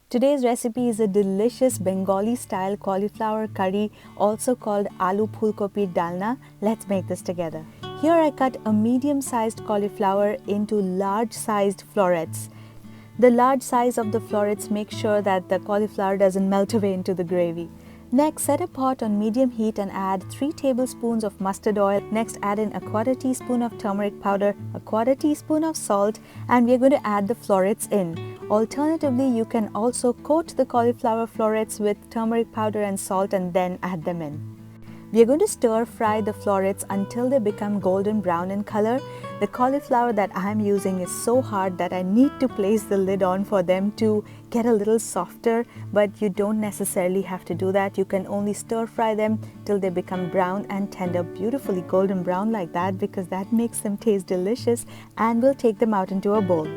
Today's recipe is a delicious Bengali style cauliflower curry, also called Alu Phulkopir Dalna. Let's make this together. Here I cut a medium sized cauliflower into large sized florets. The large size of the florets makes sure that the cauliflower doesn't melt away into the gravy. Next, set a pot on medium heat and add 3 tablespoons of mustard oil. Next, add in a quarter teaspoon of turmeric powder, a quarter teaspoon of salt, and we are going to add the florets in. Alternatively, you can also coat the cauliflower florets with turmeric powder and salt and then add them in. We are going to stir fry the florets until they become golden brown in color. The cauliflower that I am using is so hard that I need to place the lid on for them to get a little softer, but you don't necessarily have to do that. You can only stir fry them till they become brown and tender, beautifully golden brown like that, because that makes them taste delicious, and we'll take them out into a bowl.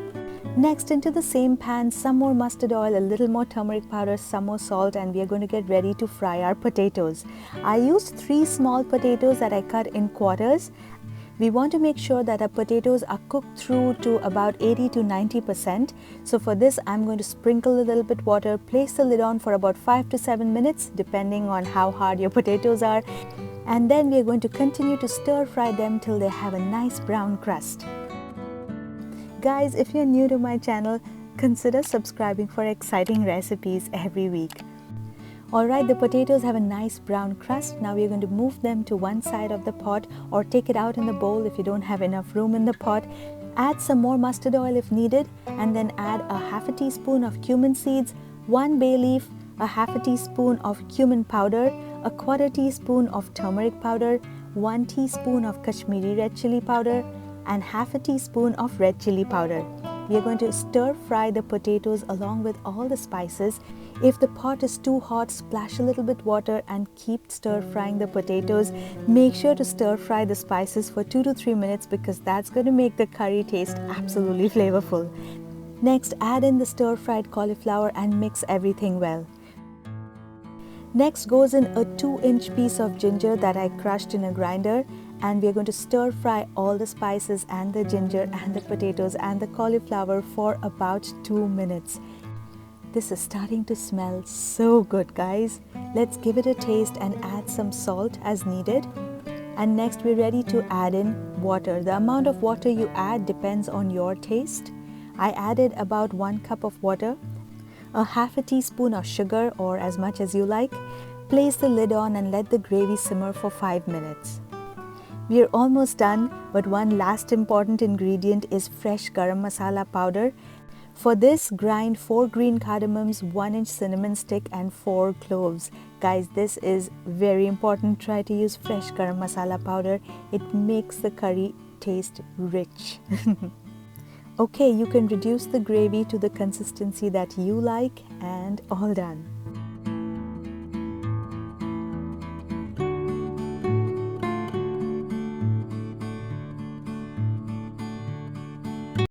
Next, into the same pan, some more mustard oil, a little more turmeric powder, some more salt, and we are going to get ready to fry our potatoes. I used 3 small potatoes that I cut in quarters. We want to make sure that our potatoes are cooked through to about 80 to 90%. So for this, I'm going to sprinkle a little bit water, place the lid on for about 5 to 7 minutes, depending on how hard your potatoes are. And then we are going to continue to stir fry them till they have a nice brown crust. Guys, if you're new to my channel, consider subscribing for exciting recipes every week. Alright, the potatoes have a nice brown crust. Now we're going to move them to one side of the pot or take it out in the bowl if you don't have enough room in the pot. Add some more mustard oil if needed, and then add a half a teaspoon of cumin seeds, 1 bay leaf, a half a teaspoon of cumin powder, a quarter teaspoon of turmeric powder, 1 teaspoon of Kashmiri Red chilli powder, and half a teaspoon of red chilli powder. We are going to stir fry the potatoes along with all the spices. If the pot is too hot, splash a little bit water and keep stir frying the potatoes. Make sure to stir fry the spices for 2 to 3 minutes, because that's going to make the curry taste absolutely flavorful. Next, add in the stir fried cauliflower and mix everything well. Next goes in a 2-inch piece of ginger that I crushed in a grinder, and we are going to stir fry all the spices and the ginger and the potatoes and the cauliflower for about 2 minutes. This is starting to smell so good, guys. Let's give it a taste and add some salt as needed. And next we're ready to add in water. The amount of water you add depends on your taste. I added about 1 cup of water, a half a teaspoon of sugar, or as much as you like. Place the lid on and let the gravy simmer for 5 minutes. We are almost done, but one last important ingredient is fresh garam masala powder. For this, grind 4 green cardamoms, 1-inch cinnamon stick, and 4 cloves. Guys, this is very important. Try to use fresh garam masala powder. It makes the curry taste rich. Okay, you can reduce the gravy to the consistency that you like, and all done.